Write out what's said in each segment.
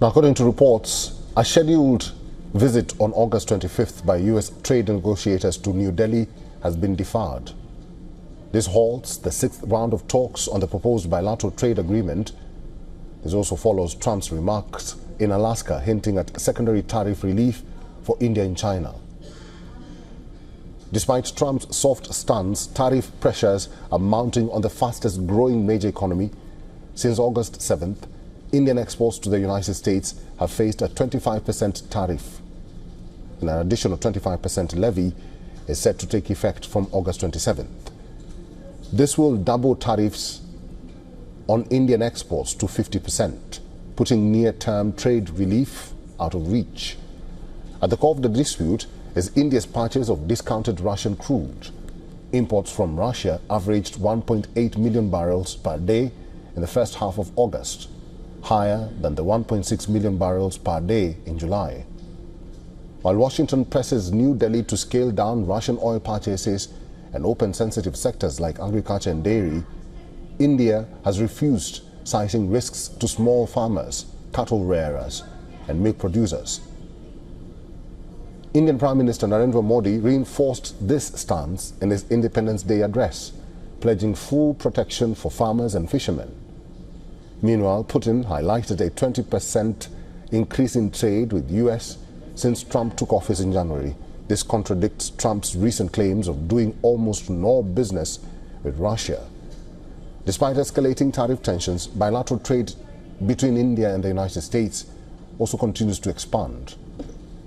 Now, according to reports, a scheduled visit on August 25th by U.S. trade negotiators to New Delhi has been deferred. This halts the sixth round of talks on the proposed bilateral trade agreement. This also follows Trump's remarks in Alaska hinting at secondary tariff relief for India and China. Despite Trump's soft stance, tariff pressures are mounting on the fastest growing major economy. Since August 7th, Indian exports to the United States have faced a 25% tariff. An additional 25% levy is set to take effect from August 27th. This will double tariffs on Indian exports to 50%, putting near-term trade relief out of reach. At the core of the dispute is India's purchase of discounted Russian crude. Imports from Russia averaged 1.8 million barrels per day in the first half of August, higher than the 1.6 million barrels per day in July. While Washington presses New Delhi to scale down Russian oil purchases and open sensitive sectors like agriculture and dairy, India has refused, citing risks to small farmers, cattle rearers, and milk producers. Indian Prime Minister Narendra Modi reinforced this stance in his Independence Day address, pledging full protection for farmers and fishermen. Meanwhile, Putin highlighted a 20% increase in trade with US since Trump took office in January. This contradicts Trump's recent claims of doing almost no business with Russia. Despite escalating tariff tensions, bilateral trade between India and the United States also continues to expand.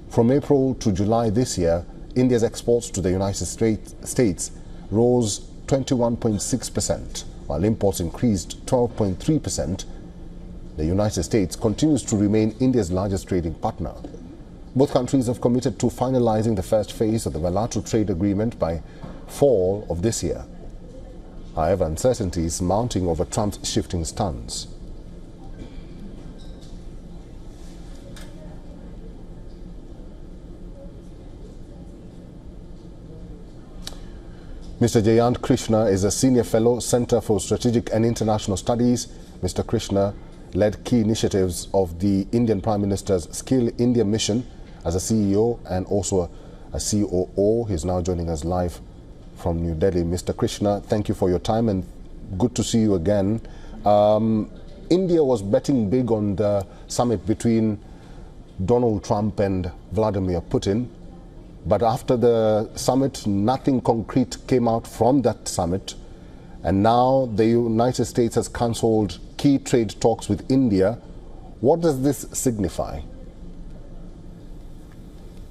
From April to July this year, India's exports to the United States rose 21.6%, while imports increased 12.3%. The United States continues to remain India's largest trading partner. Both countries have committed to finalizing the first phase of the bilateral trade agreement by fall of this year. However, uncertainty is mounting over Trump's shifting stance. Mr. Jayant Krishna is a senior fellow, Center for Strategic and International Studies. Mr. Krishna led key initiatives of the Indian Prime Minister's Skill India mission as a CEO and also a COO. He's now joining us live from New Delhi. Mr. Krishna, thank you for your time and good to see you again. India was betting big on the summit between Donald Trump and Vladimir Putin. But after the summit, nothing concrete came out from that summit. And now the United States has cancelled key trade talks with India. What does this signify?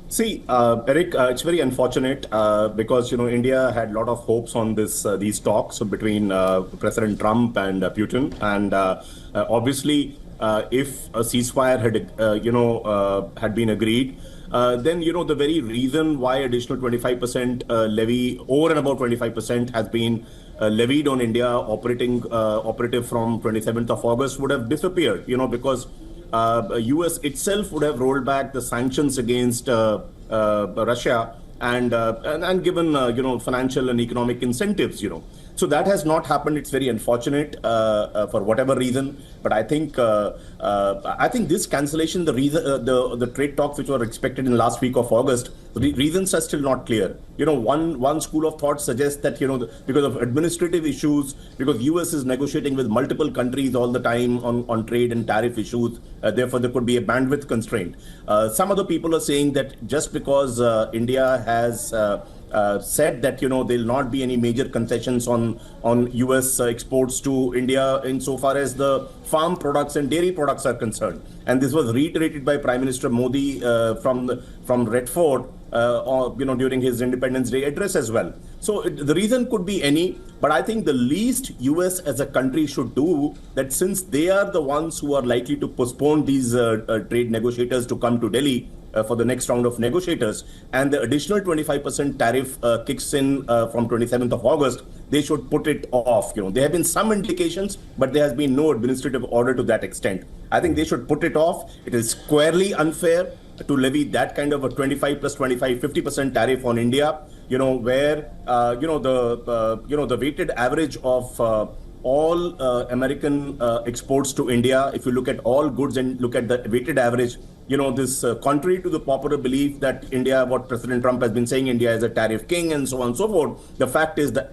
See, Eric, it's very unfortunate because, India had a lot of hopes on these talks between President Trump and Putin. And obviously, if a ceasefire had been agreed, then, the very reason why additional 25% levy, over and about 25% has been levied on India operative from 27th of August would have disappeared, because US itself would have rolled back the sanctions against Russia and given, financial and economic incentives, So that has not happened. It's very unfortunate for whatever reason. But I think this cancellation, the trade talks which were expected in last week of August, the reasons are still not clear. One school of thought suggests that because of administrative issues, because US is negotiating with multiple countries all the time on trade and tariff issues, therefore there could be a bandwidth constraint. Some other people are saying that just because India has said that there'll not be any major concessions on US exports to India insofar as the farm products and dairy products are concerned, and this was reiterated by Prime Minister Modi from Red Fort during his Independence Day address as well. So the reason could be any, but I think the least US as a country should do that, since they are the ones who are likely to postpone these trade negotiators to come to Delhi for the next round of negotiators, and the additional 25% tariff kicks in from 27th of August, they should put it off. There have been some indications, but there has been no administrative order to that extent. I think they should put it off. It is squarely unfair to levy that kind of a 25 plus 25, 50% tariff on India, where, the weighted average of all American exports to India, if you look at all goods and look at the weighted average, this contrary to the popular belief that India, what President Trump has been saying, India is a tariff king and so on and so forth. The fact is the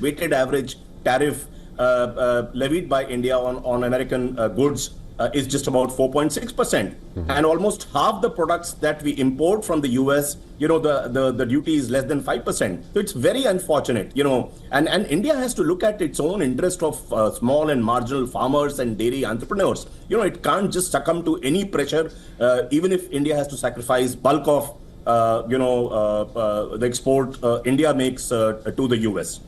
weighted average tariff levied by India on American goods is just about 4.6%. And almost half the products that we import from the US, the duty is less than 5%. So it's very unfortunate, and India has to look at its own interest of small and marginal farmers and dairy entrepreneurs. It can't just succumb to any pressure, even if India has to sacrifice bulk of, the export India makes to the US,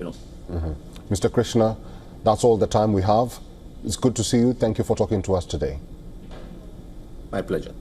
Mr. Krishna, that's all the time we have. It's good to see you. Thank you for talking to us today. My pleasure.